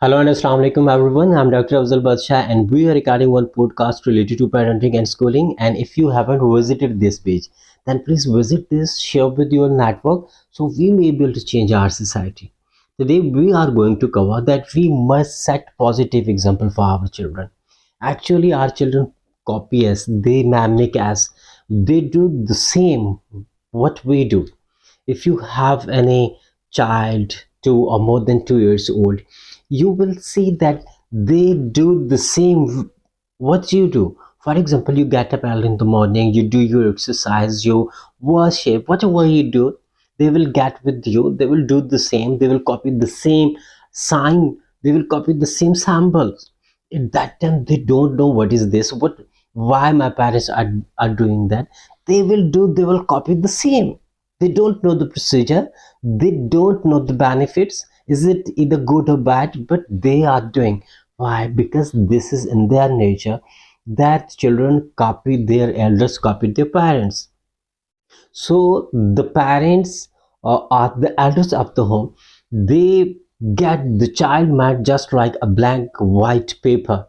Hello and Assalamu alaikum everyone. I'm Dr. Afzal Badshah and we are recording one podcast related to parenting and schooling. And if you haven't visited this page, then please visit this, share with your network so we may be able to change our society. Today we are going to cover that we must set positive example for our children. Actually, our children copy us, they mimic us, they do the same what we do. If you have any child 2 or more than 2 years old, you will see that they do the same what you do. For example, you get up early in the morning, you do your exercise, you worship, whatever you do, they will get with you, they will do the same, they will copy the same sign, they will copy the same symbols. At that time they don't know what is this, what, why my parents are doing that. They will copy the same. They don't know the procedure, they don't know the benefits, is it either good or bad, but they are doing. Why? Because this is in their nature, that children copy their elders, copy their parents. So the parents are the elders of the home, they get the child mind just like a blank white paper.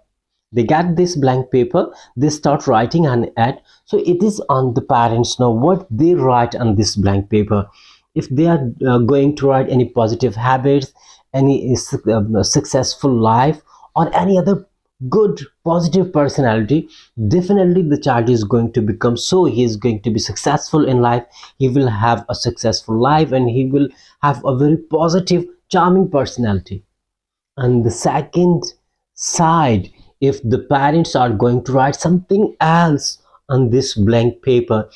They get this blank paper, they start writing on it. So it is on the parents now what they write on this blank paper. If they are going to write any positive habits, any successful life, or any other good positive personality, definitely the child is going to become, so he is going to be successful in life, he will have a successful life and he will have a very positive charming personality. And the second side, if the parents are going to write something else on this blank paper,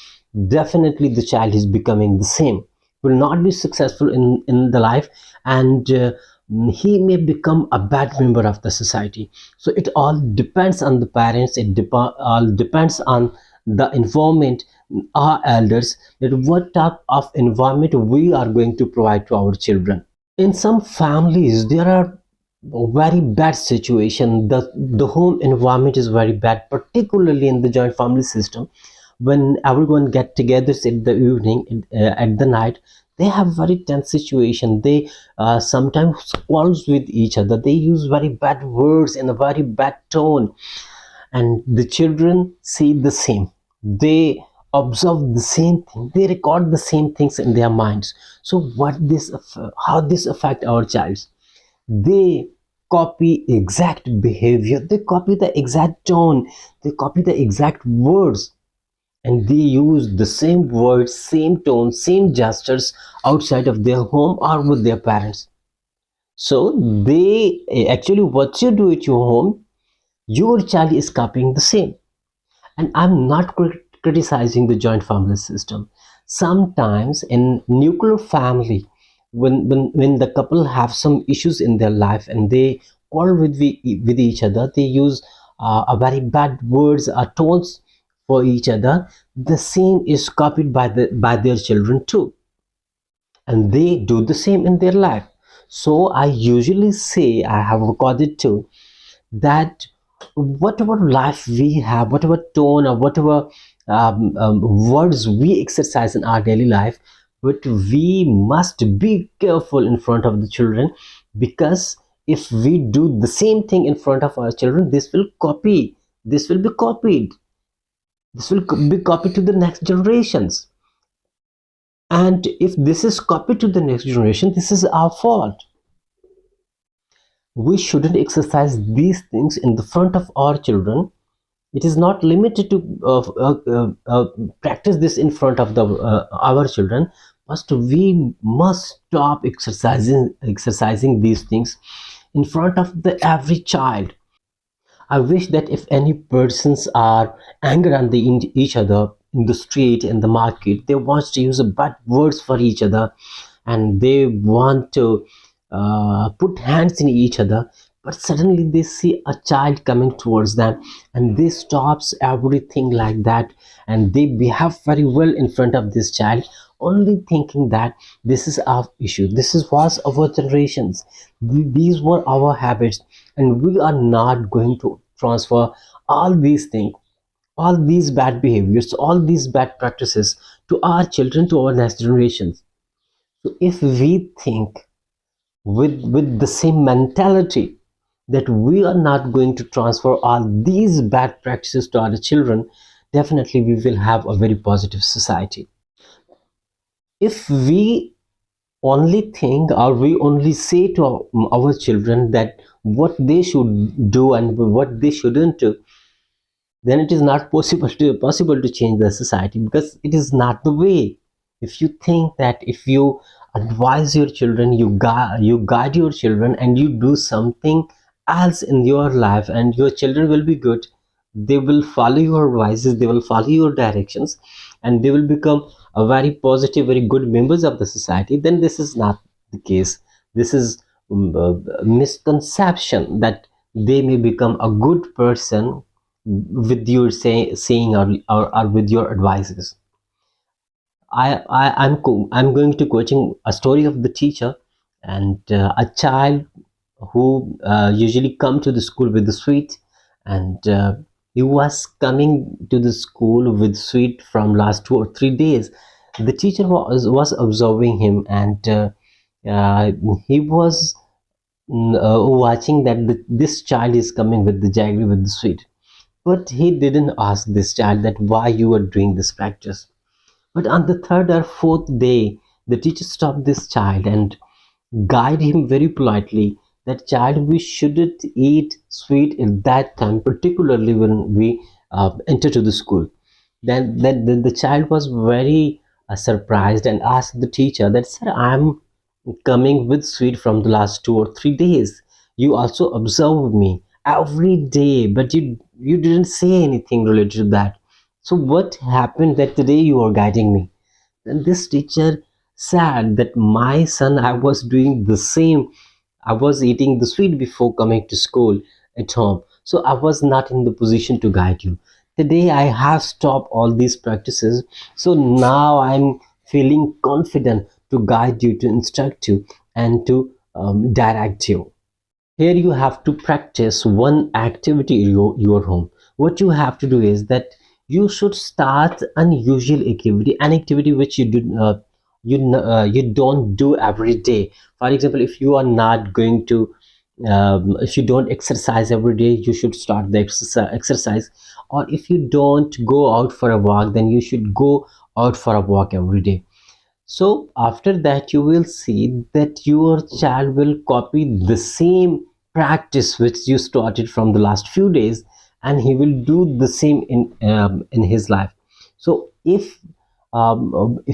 definitely the child is becoming the same, will not be successful in the life, and he may become a bad member of the society. So it all depends on the parents, all depends on the environment, our elders, that what type of environment we are going to provide to our children. In some families there are very bad situation, the home environment is very bad, particularly in the joint family system. When everyone get together in the evening, at the night, they have very tense situation, they sometimes quarrels with each other, they use very bad words in a very bad tone, and the children see the same, they observe the same thing, they record the same things in their minds. So how this affect our child? They copy exact behavior, they copy the exact tone, they copy the exact words, and they use the same words, same tone, same gestures outside of their home or with their parents. So they actually, what you do at your home, your child is copying the same. And I'm not criticizing the joint family system. Sometimes in nuclear family, when the couple have some issues in their life and they quarrel with each other, they use a very bad words or tones for each other, the same is copied by their children too, and they do the same in their life. So I usually say, I have recorded too, that whatever life we have, whatever tone or whatever words we exercise in our daily life, but we must be careful in front of the children, because if we do the same thing in front of our children, this will be copied, this will be copied to the next generations. And if this is copied to the next generation, this is our fault. We shouldn't exercise these things in the front of our children. It is not limited to practice this in front of our children, but we must stop exercising these things in front of the every child. I wish that if any persons are angry on each other in the street, in the market, they want to use bad words for each other, and they want to put hands in each other, but suddenly they see a child coming towards them and they stops everything like that, and they behave very well in front of this child, only thinking that this is our issue, was our generations, these were our habits, and we are not going to transfer all these things, all these bad behaviors, all these bad practices to our children, to our next generations. So if we think with the same mentality, that we are not going to transfer all these bad practices to our children, definitely we will have a very positive society. If we only think, or we only say to our children that what they should do and what they shouldn't do, then it is not possible to change the society, because it is not the way. If you think that if you advise your children, you guide your children, and you do something else in your life, and your children will be good, they will follow your advices, they will follow your directions, and they will become a very positive, very good members of the society, then this is not the case. This is misconception that they may become a good person with your saying, or with your advices. I'm going to quoting a story of the teacher, and a child who usually come to the school with the sweet, and he was coming to the school with sweet from last 2 or 3 days. The teacher was observing him, and he was watching that this child is coming with the jaggery, with the sweet. But he didn't ask this child that why you are doing this practice. But on the third or fourth day, the teacher stopped this child and guide him very politely that child, we shouldn't eat sweet at that time, particularly when we enter to the school. Then the child was very surprised and asked the teacher that, sir, I'm coming with sweet from the last 2 or 3 days. You also observe me every day, but you didn't say anything related to that. So what happened that today you are guiding me? Then this teacher said that, my son, I was doing the same. I was eating the sweet before coming to school at home. So I was not in the position to guide you. Today I have stopped all these practices. So now I'm feeling confident to guide you, to instruct you, and to direct you. Here you have to practice one activity in your home. What you have to do is that you should start unusual activity, an activity which you don't do every day. For example, if you are not going to if you don't exercise every day, you should start the exercise. Or if you don't go out for a walk, then you should go out for a walk every day. So after that, you will see that your child will copy the same practice which you started from the last few days, and he will do the same in his life. So if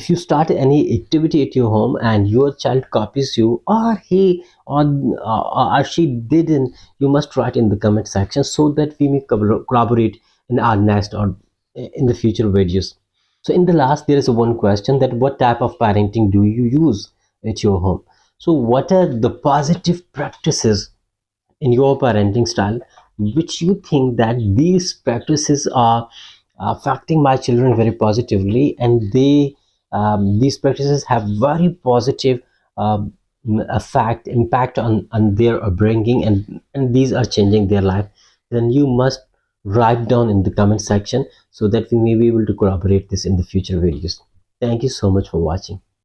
you start any activity at your home and your child copies you, or he or she didn't, you must write in the comment section so that we may collaborate in our next or in the future videos. So in the last, there is one question that what type of parenting do you use at your home? So what are the positive practices in your parenting style which you think that these practices are affecting my children very positively, and these practices have very positive um, effect impact on their upbringing, and these are changing their life? Then you must write down in the comment section so that we may be able to corroborate this in the future videos. Thank you so much for watching.